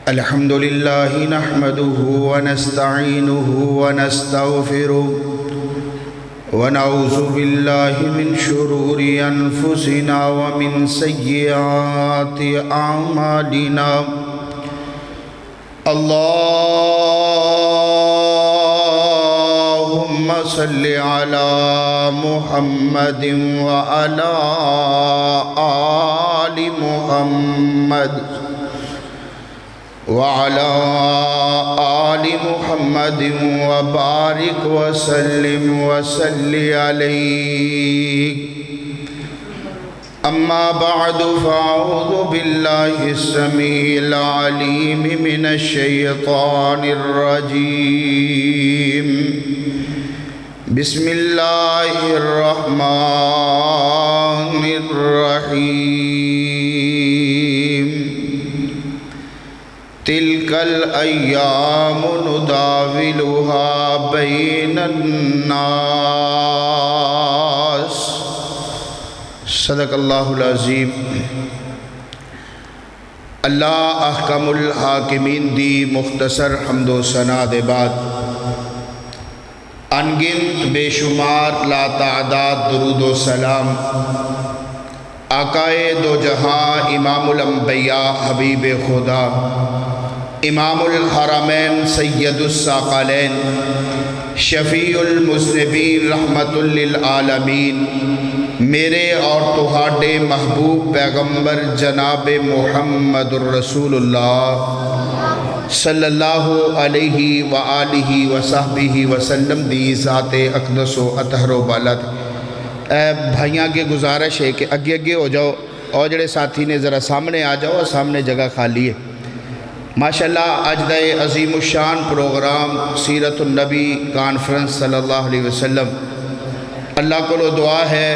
الحمد لله نحمده ونستعينه ونستغفره ونعوذ بالله من شرور أنفسنا ومن سيئات أعمالنا اللهم صل على محمد وعلى آل محمد وعلى آل محمد وبارك وسلم عليه أما بعد فأعوذ بالله السميع العليم من الشيطان الرجيم بسم الله الرحمن الرحيم تلك الأيام نداولها بين الناس صدق اللہ العظیم۔ اللہ احکم الحاکمین دی مختصر حمد و ثنا دے بعد انگنت بے شمار لا تعداد درود و سلام آقائے دو جہاں امام الانبیاء حبیب خدا امام الحرمین سید الثقلین شفیع المذنبین رحمت للعالمین میرے اور تہاڈے محبوب پیغمبر جناب محمد الرسول اللہ صلی اللہ علیہ وآلہ وصحبہ وسلم دی ذات اقدس و اطہر و بالت۔ اے بھائیاں کے گزارش ہے کہ اگے ہو جاؤ اور جڑے ساتھی نے ذرا سامنے آ جاؤ اور سامنے جگہ خالی ہے۔ ماشاءاللہ اج دا عظیم الشان پروگرام سیرت النبی کانفرنس صلی اللہ علیہ وسلم، اللہ کو دعا ہے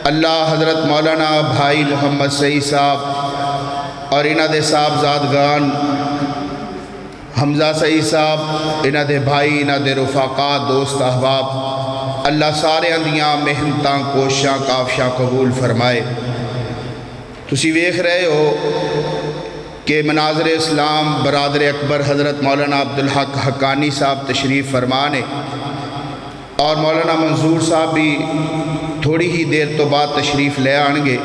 اللہ حضرت مولانا بھائی محمد سعید صاحب اور انہ دے صاحبزادگان حمزہ سعید صاحب انہ دے بھائی انہ دے رفاقہ دوست احباب اللہ سارے اندیاں محنتاں کوششاں کافشاں قبول فرمائے۔ تسی ویکھ رہے ہو کہ مناظر اسلام برادر اکبر حضرت مولانا عبدالحق حقانی صاحب تشریف فرمانے اور مولانا منظور صاحب بھی تھوڑی ہی دیر تو بعد تشریف لے آنگے۔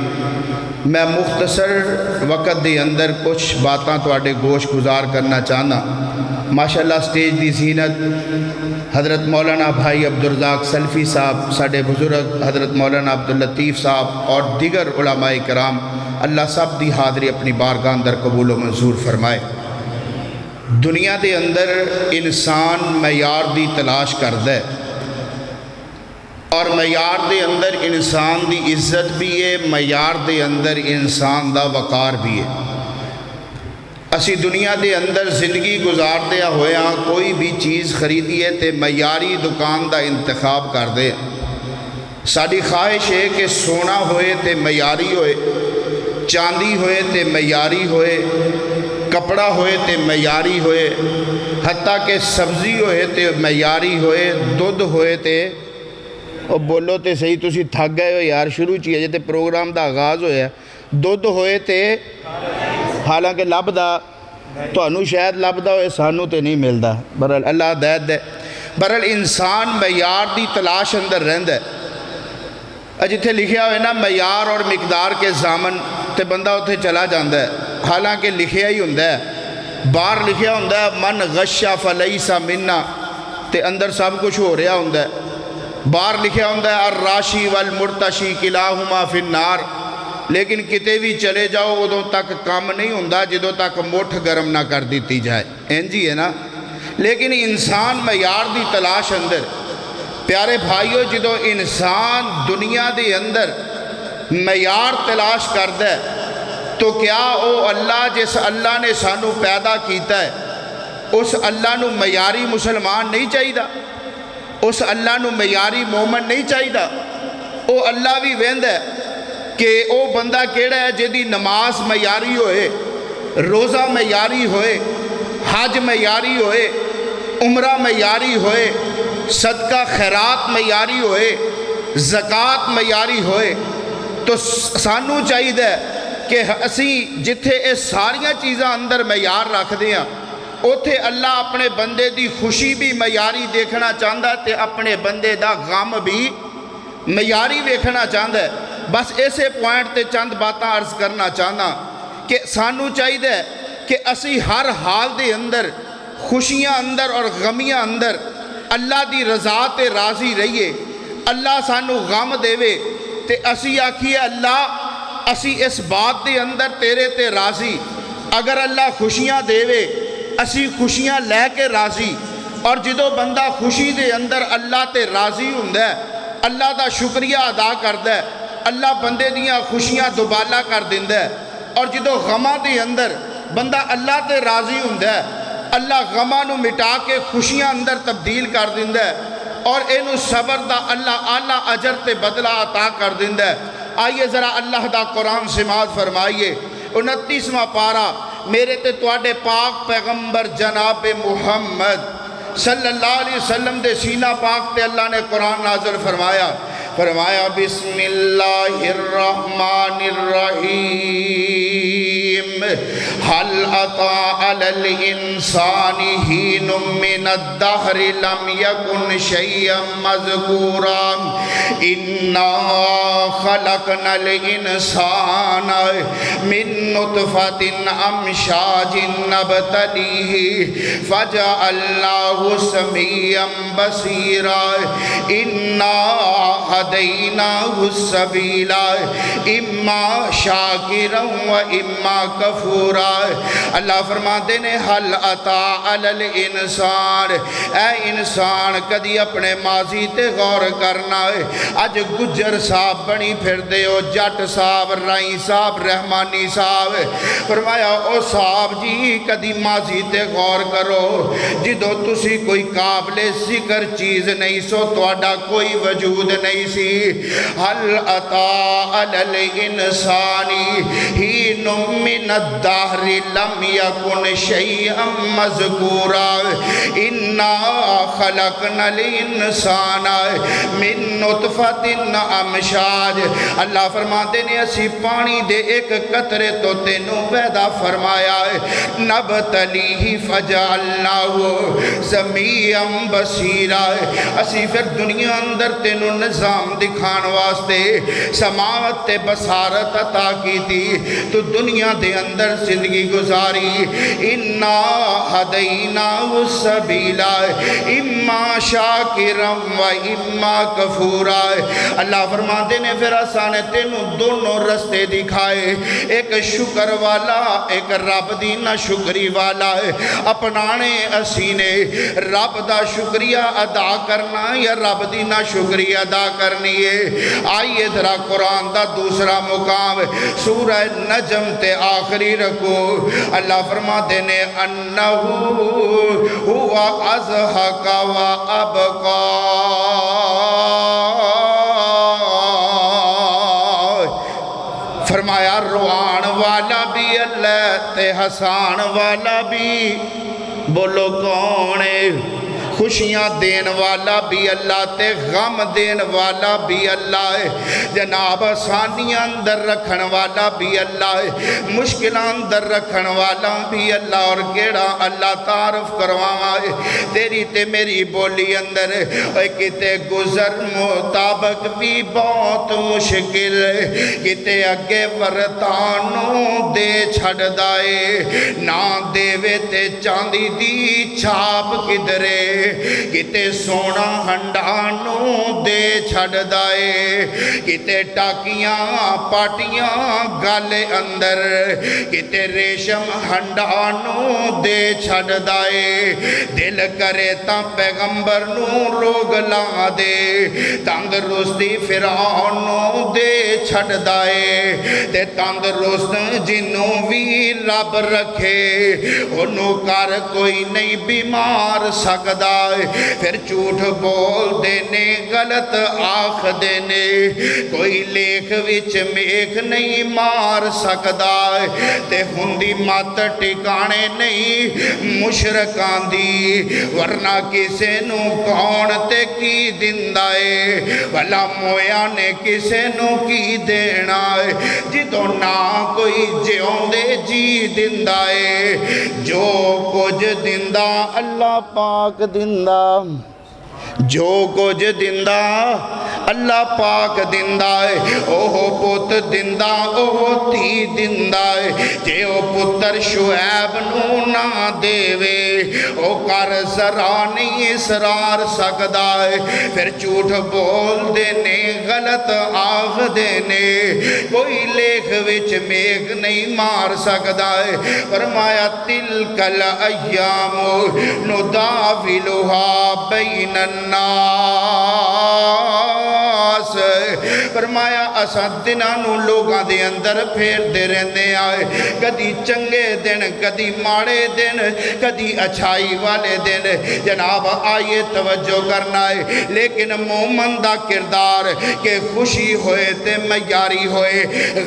میں مختصر وقت دے اندر کچھ باتاں تواڈے گوش گزار کرنا چاہنا۔ ماشاءاللہ سٹیج دی زینت حضرت مولانا بھائی عبدالرزاق سلفی صاحب، ساڈے بزرگ حضرت مولانا عبداللطیف صاحب اور دیگر علماء کرام اللہ سب دی حاضری اپنی بارگاہ اندر قبول و منظور فرمائے۔ دنیا دے اندر انسان معیار دی تلاش کردا ہے اور معیار دے اندر انسان دی عزت بھی ہے، معیار دے اندر انسان دا وقار بھی ہے۔ اسی دنیا دے اندر زندگی گزاردیا ہویا کوئی بھی چیز خریدیے تے معیاری دکان دا انتخاب کر دے۔ ساری خواہش ہے کہ سونا ہوئے تے معیاری ہوئے، چاندی ہوئے تے معیاری ہوئے، کپڑا ہوئے تے معیاری ہوئے، حتیٰ کہ سبزی ہوئے تے معیاری ہوئے، دودھ ہوئے تے اور بولو تے صحیح تسی تھک گئے ہو یار، شروع چیئے جاتے پروگرام دا آغاز ہویا دودھ ہوئے تے حالانکہ لبدا تو انو شاید لبدا ہوئے سانو تے نہیں ملدا۔ برحال اللہ ہدایت دے۔ برحال انسان معیار دی تلاش اندر رہند ہے۔ جتھے لکھیا ہوئے نا معیار اور مقدار کے زامن تے بندہ اتھے چلا جاندہ ہے، حالانکہ لکھیا ہی ہوندہ ہے، باہر لکھیا ہوندہ ہے من غشہ فلیسا منا تے اندر سب کچھ ہو رہا ہوندہ ہے۔ باہر لکھیا ہوندہ ہے الراشی والمرتشی کلاہما فی النار، لیکن کتے بھی چلے جاؤ ادھوں تک کام نہیں ہوندہ جدوں تک مٹھ گرم نہ کر دیتی جائے، جی ہے نا۔ لیکن انسان معیار دی تلاش اندر پیارے بھائیو جدوں انسان دنیا دے اندر معیار تلاش کردا ہے تو کیا او اللہ جس اللہ نے سانو پیدا کیتا ہے اس اللہ نو معیاری مسلمان نہیں چاہیدا، اس اللہ نو معیاری مومن نہیں چاہیدا؟ او اللہ بھی ویندا ہے کہ او بندہ کیڑا ہے جدی نماز معیاری ہوئے، روزہ معیاری ہوئے، حج معیاری ہوئے، عمرہ معیاری ہوئے، صدقہ خیرات معیاری ہوئے، زکوٰۃ معیاری ہوئے، تو سانو چاہیے کہ اسی جتھے یہ ساریاں چیزاں اندر معیار رکھتے ہیں اوتھے اللہ اپنے بندے دی خوشی بھی معیاری دیکھنا چاہتا ہے تے اپنے بندے دا غم بھی معیاری ویکھنا چاہتا ہے۔ بس اسے پوائنٹ تے چند باتاں عرض کرنا چاہنا کہ سانو چاہیے کہ اسی ہر حال دے اندر خوشیاں اندر اور غمیاں اندر اللہ دی رضا تے راضی رہیے۔ اللہ سانو غم دے تے اسی آکھیے اللہ اسی اس بات دے اندر تیرے تے راضی، اگر اللہ خوشیاں دے اسی خوشیاں لے کے راضی، اور جدو بندہ خوشی دے اندر اللہ تے راضی ہوندہ ہے اللہ دا شکریہ ادا کردہ ہے، اللہ بندے دیاں خوشیاں دوبالا کر دیندہ ہے۔ اور جدو غمہ دے اندر بندہ اللہ تے راضی ہوندہ ہے اللہ غمہ نو مٹا کے خوشیاں اندر تبدیل کر دیندہ ہے، اور اینو صبر دا اللہ اعلیٰ اجر تے بدلہ عطا کر دیندہ ہے۔ آئیے ذرا اللہ دا قرآن سماعت فرمائیے 29واں پارہ میرے تے تواڈے پاک پیغمبر جناب محمد صلی اللہ علیہ وسلم دے سینہ پاک تے اللہ نے قرآن نازل فرمایا بسم اللہ الرحمن الرحیم حل اتی علی الانسان حین من الدہر لم یکن شیئا مذکورا انا خلقنا الانسان من نطفۃ امشاج نبتلیہ فجعلناہ سمیعا بصیرا انا هديناه السبيل اما شاکرا و اما کفورا۔ اللہ فرماتے ہیں حل اتا علی الانسان، اے انسان کدی اپنے ماضی تے غور کرنا ہے۔ اج گجر صاحب بنی پھر دے ہو، جٹ صاحب، رائی صاحب، رحمانی صاحب، فرمایا او صاحب جی کدی ماضی تے غور کرو، جدو تسی کوئی قابل ذکر چیز نہیں سو تواڈا کوئی وجود نہیں سی۔ حل اتا علی الانسان حین من الدہر لم یکن شیئا مذکورا انا خلقنا الانسان من نطفۃ امشاج۔ اللہ فرماتے ہیں اسی پانی دے ایک قطرے تو تینوں پیدا فرمایا ہے، نبتلیہ فجعلناہ سمیعا بصیرا، اسی پھر دنیا اندر تینوں نظام دکھان واسطے سماعت تے بصارت عطا کی تھی، تو دنیا دے اندر زندگی گزاری۔ انا ہدیناہ السبیل اما شاکرا و اما کفورا۔ اللہ فرماتے نے پھر اسانے تینوں دونوں رستے دکھائے، ایک شکر والا ایک رب دی نہ شکری والا ہے۔ اپنانے اسی نے رب دا شکریہ ادا کرنا یا رب دی نہ شکریہ ادا کرنی ہے۔ آئیے ذرا قرآن دا دوسرا مقام سورہ نجم تے آخری رکو، اللہ فرماتے نے انہو ہوا اضحک و ابقا، فرمایا روان والا بھی اللہ تے ہسان والا بھی، بولو کون ہے؟ خوشیاں دین والا بھی اللہ تے غم دین والا بھی اللہ ہے، جناب آسانیاں اندر رکھن والا بھی اللہ ہے، مشکلان اندر رکھن والا بھی اللہ۔ اور کیڑا اللہ تعارف کرواواں ہے تیری تے میری بولی اندر، اے کتے گزر مطابق بھی بہت مشکل، کتے اگے ورتانوں دے چھڑ دائے، نہ دیوے تے چاندی دی چھاپ کدرے، کتے سونا ہنڈانوں دے چھڑ دائے، کتے ٹاکیاں پاٹیاں گالے اندر، کتے ریشم ہنڈانوں دے چھڑ دائے، دل کرے تا پیغمبر نو روگ لا دے، تندرستی فرعونوں دے چھڑ دائے، تے تندرست جنوں بھی رب رکھے انہوں کر کوئی نہیں بیمار سکدا ہے، پھر جھوٹ بول دینے غلط آکھ دینے، کوئی لیکھ وچ میکھ نہیں مار سکدا ہے، تے ہندی مات ٹکانے نہیں مشرکان دی، ورنہ کسے نو کون تے کی دندا ہے، بھلا مویا نے کسے نو کی دینا ہے، جدوں نہ کوئی جیوں دے جی دندا ہے، جو کچھ دندا اللہ پاک دندا، جو کچھ دندا اللہ پاک دندا ہے، اوہ پوت دندا اوہ تھی دندا ہے، جے او پتر شعیب نو نہ دے وے او کر ذرا نہیں اسرار سکدا ہے، پھر جھوٹ بول دینے غلط آکھ دینے، کوئی لیکھ وچ میکھ نہیں مار سکدا ہے، فرمایا تلک الایام نداولها بین الناس، فرمایا اساں دناں نو لوگاں دے اندر پھیر دے رہنے آئے، کدی چنگے دن کدی ماڑے دن کدی اچھائی والے دن، جناب آئیے توجہ کرنا ہے، لیکن مومن دا کردار کہ خوشی ہوئے تے میاری ہوئے،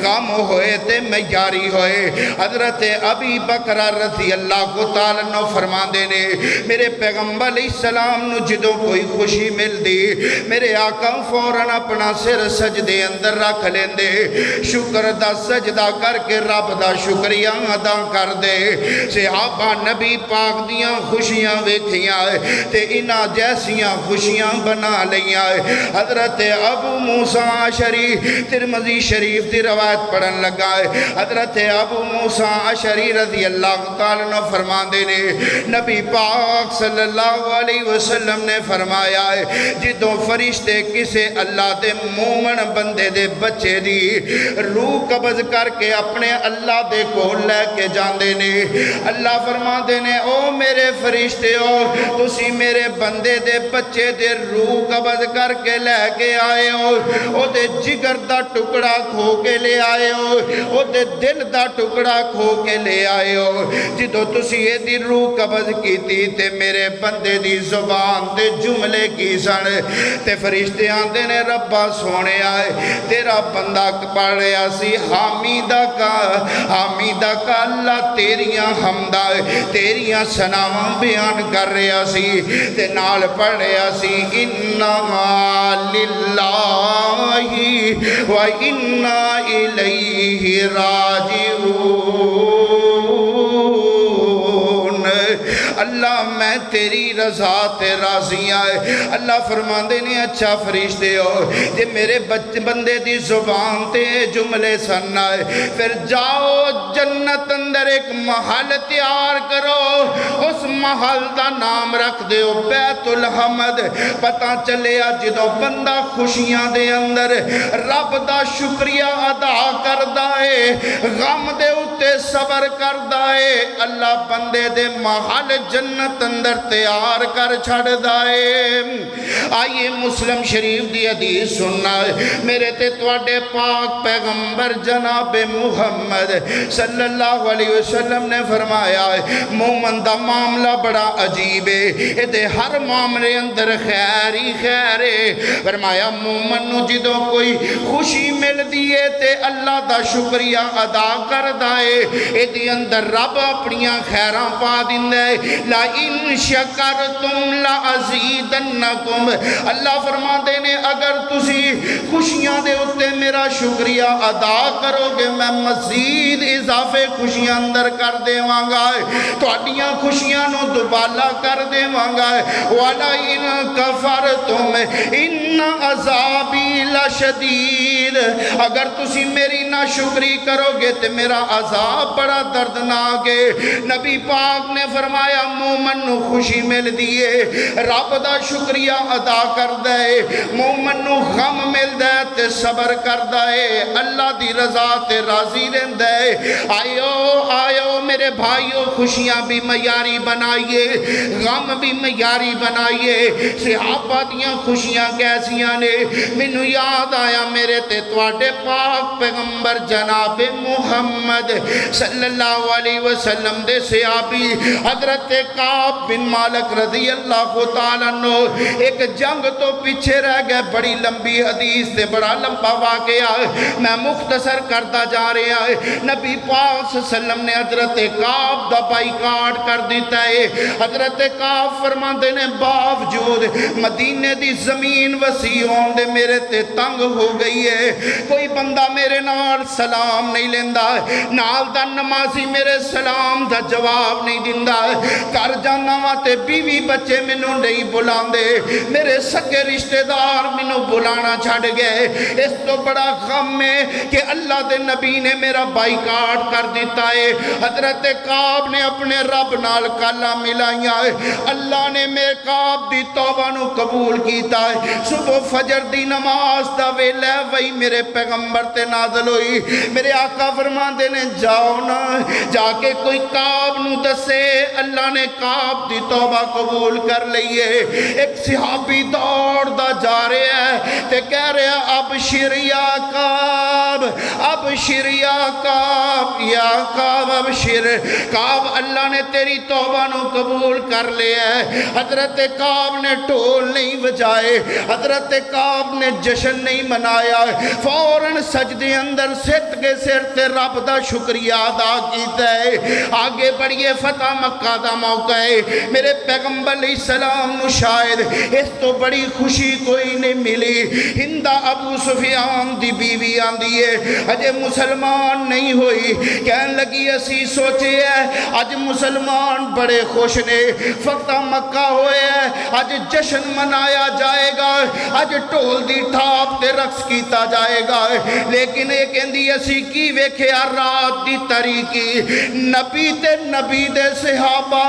غم ہوئے تے میاری ہوئے، حضرت ابی بکر رضی اللہ تعالیٰ عنہ فرما دینے، میرے پیغمبر علیہ السلام نو جدوں کوئی خوشی مل دی، میرے آقا فوراً اپنا سر سجدے اندر رکھ لیندے، شکر دا سجدہ کر کے رب دا شکریہ ادا کر دے، صحابہ نبی پاک دیاں خوشیاں ویکھیاں تے انہاں جیسیاں خوشیاں بنا لیاں، حضرت ابو موسیٰ عشری ترمذی شریف دی روایت پڑھن لگا ہے، حضرت ابو موسیٰ عشری رضی اللہ تعالیٰ عنہ فرما دینے، نبی پاک صلی اللہ علیہ وسلم نے فرمایا ہے، جدوں فرشتے کسے اللہ دے مومن بندے دے بچے دی روح قبض کر کے اپنے اللہ دے کو لے کے جاندے نے، اللہ فرما دینے او میرے فرشتے ہو تسی میرے بندے دے بچے دے روح قبض کر کے لے کے آئے ہو، او دے جگر دا ٹکڑا کھو کے لے آئے ہو، او دے دل دا ٹکڑا کھو کے لے آئے ہو، جدو تسی یہ دی روح قبض کی تھی تے میرے بندے دی زبان تے جملے کی سن، تے فرشتے آندے نے ربا سونے آئے تیرا بندہ پڑھیا سی حامیدہ کا اللہ تیریاں حمدہ تیریاں سناواں بیان کر رہا سی، تے نال پڑھیا سی اِنَّا لِلَّهِ وَإِنَّا إِلَيْهِ راجعون، اللہ میں تیری رضا تے راضی آئے، اللہ فرماندے نے اچھا فرشتے ہو جے میرے بندے دی زبان تے جملے سننا ہے، پھر جاؤ جنت اندر ایک محل تیار کرو، اس محل دا نام رکھ دیو بیت الحمد، پتہ چلیا جدو بندہ خوشیاں دے اندر رب دا شکریہ ادا کردہ ہے، غم دے اتے صبر کردہ ہے، اللہ بندے دے محل جنت اندر تیار کر چھڑ دائے۔ آئیے مسلم شریف دی حدیث سننا ہے، میرے تے تواڈے پاک پیغمبر جناب محمد صلی اللہ علیہ وسلم نے فرمایا ہے مومن دا معاملہ بڑا عجیب ہے، ادھے ہر معاملے اندر خیر ہی خیر ہے، فرمایا مومن نو جدو کوئی خوشی مل دیئے تے اللہ دا شکریہ ادا کر دائے، ادھے اندر رب اپنیاں خیران پا دندے، لَإِن شَكَرْتُمْ لَأَزِيدَنَّكُمْ، اللہ فرما دینے اگر تسی خوشیاں دے اتے میرا شکریہ ادا کرو گے میں مزید اضافے خوشیاں اندر کر دے وانگا ہے، تو اڈیاں خوشیاں نو دوبالا کر دے وانگا ہے، وَلَئِن كَفَرْتُمْ إِنَّ عَذَابِي لَشَدِيدٌ، اگر تسی میری نہ شکری کرو گے تو میرا عذاب بڑا دردناک ہے۔ نبی پاک نے فرمایا مومن نو خوشی مل دیئے رب دا شکریہ ادا کر دے، مومن نو غم مل دے تے صبر کر دے، اللہ دی رضا تے راضی رہن دے، آئیو میرے میرے بھائیوں خوشیاں بھی معیاری بنائیے، غم بھی معیاری بنائیے۔ صحابہ دیاں خوشیاں کیسیاں نے؟ مینوں یاد آیا میرے تے تواڈے پاک پیغمبر جناب محمد صلی اللہ علیہ وسلم دے صحابی حضرت کعب بن مالک رضی اللہ تعالیٰ عنہ ایک جنگ تو پیچھے رہ گئے، بڑی لمبی حدیث تے بڑا لمبا واقعہ ہے، میں مختصر کرتا جا رہا ہے۔ نبی پاک صلی اللہ علیہ وسلم نے حضرت کعب دا بائیکاٹ کر دیتا ہے۔ حضرت کعب فرماندے نے باوجود مدینے دی زمین وسیع ہون دے میرے تے تنگ ہو گئی ہے، کوئی بندہ میرے نال سلام نہیں لیندا، نال دا نمازی میرے سلام دا جواب نہیں دیندا، کر جانا وا تے بیوی بچے مینوں نہیں بلاندے، میرے سگے رشتہ دار مینوں بلانا چھڈ گئے۔ اس تو بڑا غم ہے کہ اللہ دے نبی نے میرا بائیکاٹ کر دیتا ہے۔ حضرت کعب نے اپنے رب نال کالا ملائیاں ہے، اللہ نے میرے کعب دی توبہ نو قبول کیتا ہے۔ صبح فجر دی نماز دا ویلا وہی میرے پیغمبر تے نازل ہوئی، میرے آقا فرماندے نے جاؤ نا جا کے کوئی کعب نو دسے اللہ نے کعب دی توبہ قبول کر لئیے۔ ایک صحابی دوڑ دا جا رہے ہیں تے کہہ رہے ہیں ابشر یا کعب، ابشر یا کعب، یا کعب ابشر، کعب اللہ نے تیری توبہ نو قبول کر لیا ہے۔ حضرت کعب نے ڈھول نہیں بجائے، حضرت کعب نے جشن نہیں منایا، فوراً سجدے اندر ست کے سر تے رب دا شکریہ ادا کیتا ہے۔ آگے بڑھئے فتح مکہ دا موقع ہے، میرے پیغمبر علیہ السلام نو شاید اس تو بڑی خوشی کوئی نہیں ملی۔ ہندہ ابو سفیان دی بیوی آندی ہے، اجے مسلمان نہیں ہوئی، کہن لگی اسی سوچے ہے اج مسلمان بڑے خوش نے، فتح مکہ ہوئے ہے، اج جشن منایا جائے گا، اج ٹول دی ٹھاپ تے رقص کیتا جائے گا، لیکن ایک اندی اسی کی ویکھیا رات دی تاریکی، نبی تے نبی دے صحابہ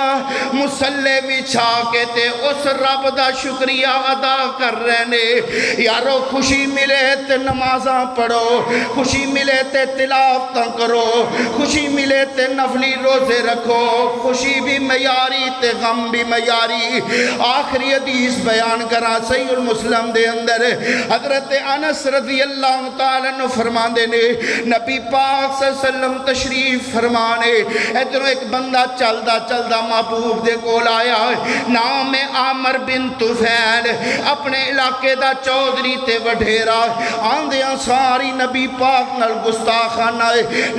مسلح بچھا کے تے اس رب دا شکریہ ادا کر رہے نے۔ یارو خوشی ملے تے نمازاں پڑھو، خوشی ملے تے تلاوتاں کرو، خوشی ملے تے نفلی روزے رکھو، خوشی بھی معیاری تے غم بھی معیاری۔ آخری حدیث بیان کرا صحیح المسلم دے اندر حضرت انس رضی اللہ تعالیٰ عنہ فرماندے نے نبی پاک صلی اللہ علیہ وسلم تشریف فرمانے، ادھروں ایک بندہ چلدا چلدا محبوب دے کول آیا، نام ہے عامر بن طفیل، اپنے علاقے دا چودھری تے وڈھیرا، آندیاں ساری نبی پاک نال گستاخانہ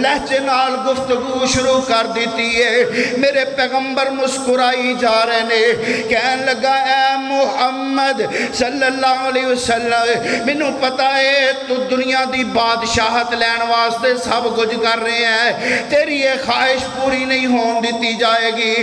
لہجے نال گفتگو شروع کر دیتی ہے۔ میرے پیغمبر مسکرائی جا رہے نے، کہن لگا اے محمد صلی اللہ علیہ وسلم، مینوں پتہ ہے تو دنیا دی بادشاہت لین واسطے سب کچھ کر رہے ہیں، تیری یہ خواہش پوری نہیں ہون دیتی جائے گی۔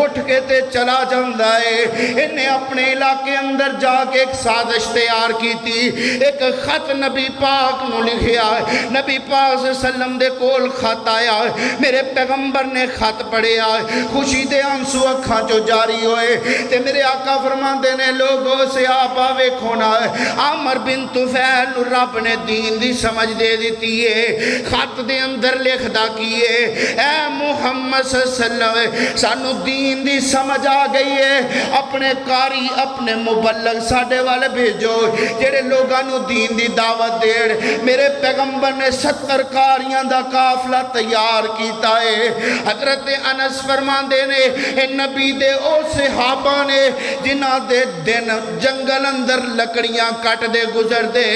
اٹھ کے تے چلا جاندہ ہے، انہیں اپنے علاقے اندر جا کے ایک سازش تیار کی تھی، ایک خط نبی پاک نو لکھیا، نبی پاک صلی اللہ علیہ وسلم دے کول خط آیا، میرے پیغمبر نے خط پڑھیا، خوشی دے آنسو اکھاں جو جاری ہوئے، تے میرے آقا فرماندے نے لوگوں سے آپ آوے کھونا ہے، عامر بن طفیل رب نے دین دی سمجھ دے دیتی ہے، خط دے اندر لکھ دا کیے، اے محمد صلی اللہ علیہ وسلم سانو دین دی سمجھ آ گئی ہے، اپنے قاری اپنے مبلغ ساڑھے والے بھیجو جڑے لوگانو دین دی دعوت دیر۔ میرے پیغمبر نے 70 قاریاں دا قافلہ تیار کیتا ہے۔ حضرت انس فرماندے نے اے نبی دے او صحابہ نے جنہ دے دن جنگل اندر لکڑیاں کٹ دے گزر دے،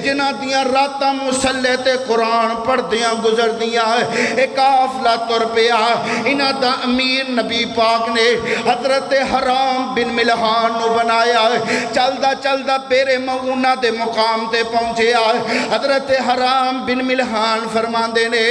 جنہ دیاں راتاں مسلح تے قرآن پڑھ دیاں گزر دیاں، ایک قافلہ تر پیا، انہ دا امیر نبی پاک نے حضرت حرام بن ملحان نو بنایا، چلدا چلدا بیرے مغونہ دے مقام تے پہنچیا، حضرت حرام بن ملحان فرماندے نے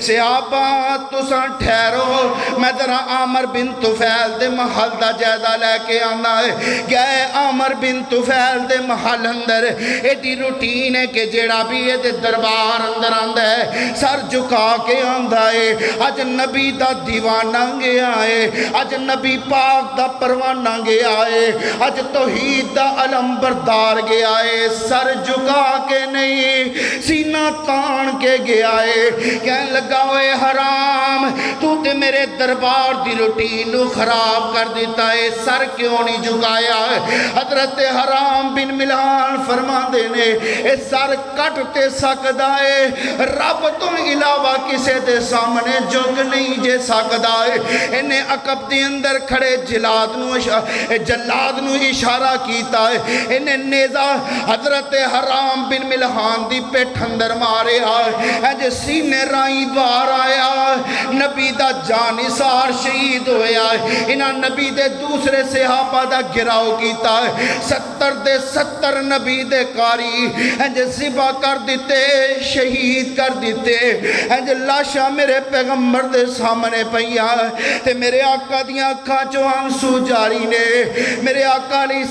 صحابہ تساں ٹھہرو، میں ذرا عامر بن طفیل دے محل دا جائزہ لے کے آنا ہے۔ گئے عامر بن طفیل دے محل اندر، ایڈی روٹین ہے کہ جیڑا بھی یہ دے دربار اندر آندہ ہے سر جھکا کے آندہ ہے، اج نبی دا دیوانہ گیا ہے، اج نبی پاک دا پروانہ گیا ہے، اج توحید دا علم بردار گیا ہے، سر جھکا کے نہیں سینہ تان کے گیا ہے، کہنے لگا ہوئے حرام تو تے میرے دربار دی روٹین نو خراب کر دیتا ہے، سر کیوں نہیں جھکایا ہے؟ حضرت حرام بن ملحان فرما دینے اے سر کٹتے سکدا ہے، رب تو علاوہ کسے دے سامنے جھک نہیں جے سکدا ہے۔ انہیں عقب دے اندر کھڑے جلاد نو اشارہ کیتا ہے، انہیں نیزہ حضرت حرام بن ملحان دی پیٹھ اندر مارے آئے، سینے رائی بار آیا، نبی دا جانثار شہید ہویا ہے، انہاں نبی دے دوسرے صحابہ دا گراؤ کیتا ہے، 70 نبی دے کاری ذبح کر دیتے، شہید کر دیتے، لاشا میرے پیغمبر دے سامنے پیا تے میرے آقا دیاں اکھاں چوں آنسو جاری نے، میرے آقا علیہ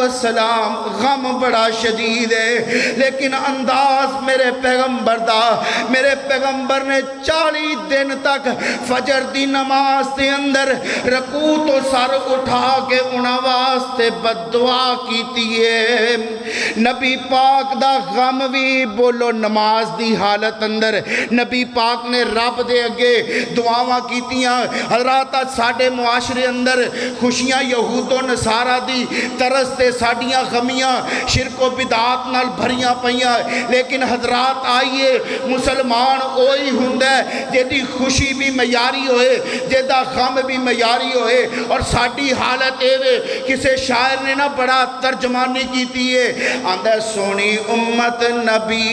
السلام غم بڑا شدید ہے، لیکن انداز میرے پیغمبر دا، میرے پیغمبر نے 40 دن تک فجر دی نماز دے اندر رکوع تو سر اٹھا کے انہاں واسطے بد دعا کیتی ہے۔ نبی پاک دا غم بھی بولو نماز دی حالت اندر نبی پاک نے رب دے اگے دعاواں کیتیاں۔ حضرات ساڈے معاشرے اندر خوشیاں یہود و نصارہ دی طرز تے ساڈیاں غمیاں شرک و بدعات نال بھریاں پیاں، لیکن حضرات آئیے مسلمان اوہی ہوندا ہے جیدی خوشی بھی معیاری ہوئے، جیدا غم بھی معیاری ہوئے، اور ساڈی حالت اے کسے شاعر نے نہ بڑا ترجمانی کیتی ہے، آندہ سونی امت نبی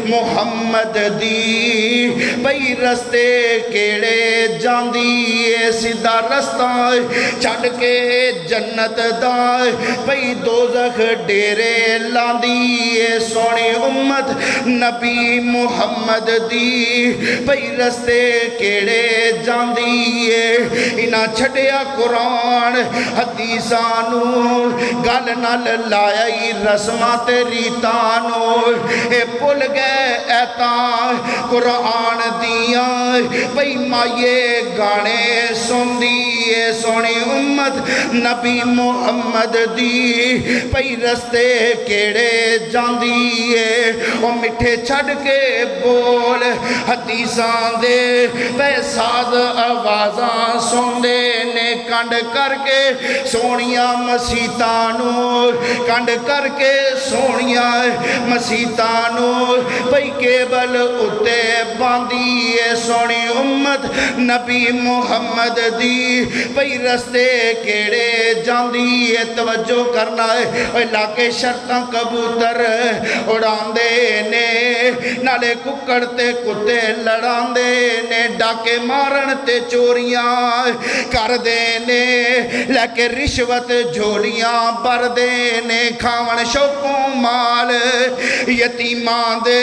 محمد دی بھئی رستے کیڑے جاندی اے سیدھا رستہ چھڑ کے جنت دائے بھئی دوزخ ڈیرے لاندی اے سونی امت نبی محمد دی بھئی رستے کیڑے جاندی اے، انہاں چھڑیا قرآن حدیثانو گل نال لائی رسمات ریتانو، اے پل گئے ایتاں قرآن دیاں بھئی مائیے گانے سن دیئے سونی امت نبی محمد دی بھئی رستے کیڑے جان دیئے، او مٹھے چھڑ کے بول حدیثاں دے بے ساز آوازاں سن دے نے کنڈ کر کے سونیاں مسیتانو، کنڈ کر کے سونیاں مسیتانو بھئی کیبل اتے باندیے سونی امت نبی محمد دی بھئی رستے کیڑے جاندیے۔ توجہ کرنا ہے لاکے شرطاں کبوتر اڑان دے نے، نالے ککڑتے کتے لڑان دے نے، ڈاکے مارن تے چوریاں کر دے نے، لیکے رشوت جھولیاں بر دے نے، کھاون شوکوں مال یتیمان دے،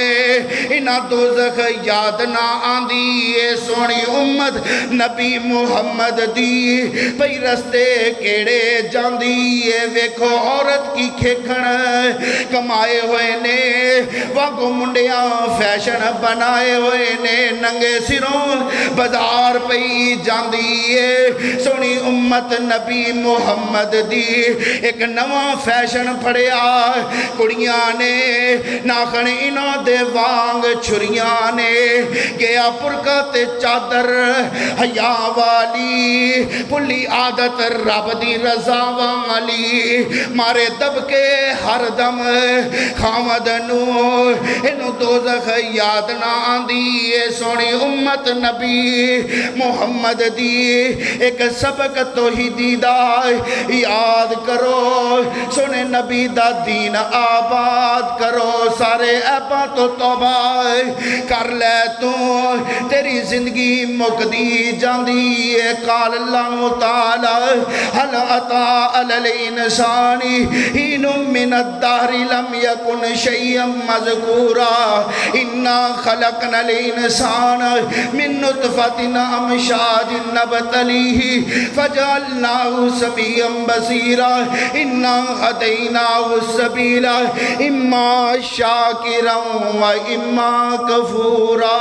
انہاں دوزخ یاد نہ آندی اے سونی امت نبی محمد دی بھئی رستے کیڑے جاندی اے۔ ویکھو عورت کی کھیکھن کمائے ہوئے نے، واگو منڈیاں فیشن بنائے ہوئے نے، ننگے سروں بازار پئی جاندی اے سونی امت نبی محمد دی ایک نواں فیشن پھڑیا، کڑیاں نے ناخن انہاں دے وانگ چھریاں نے، گیا پرکا تے چادر حیا والی، پلی عادت رب دی رضا والی، مارے دب کے ہر دم خامد نو، انہوں دوزخ یاد نہ آندی اے سونی امت نبی محمد دی ایک سبق توحیدی دا یاد کرو، سونے نبی دا دین آباد کرو، سارے عیباں تو توبہ کر لے تو تیری زندگی مقدی جاندی ہے۔ قال اللہ تعالی حل عطا علی الانسانی ہین من الدہر لم یکن شیئا مذکورا انا خلقنا الانسان من نطفت امشاج نبتلیہ فجعلناہ سمیعا بصیرا انا ہدیناہ السبیل اما شاکرا و اما کفورا۔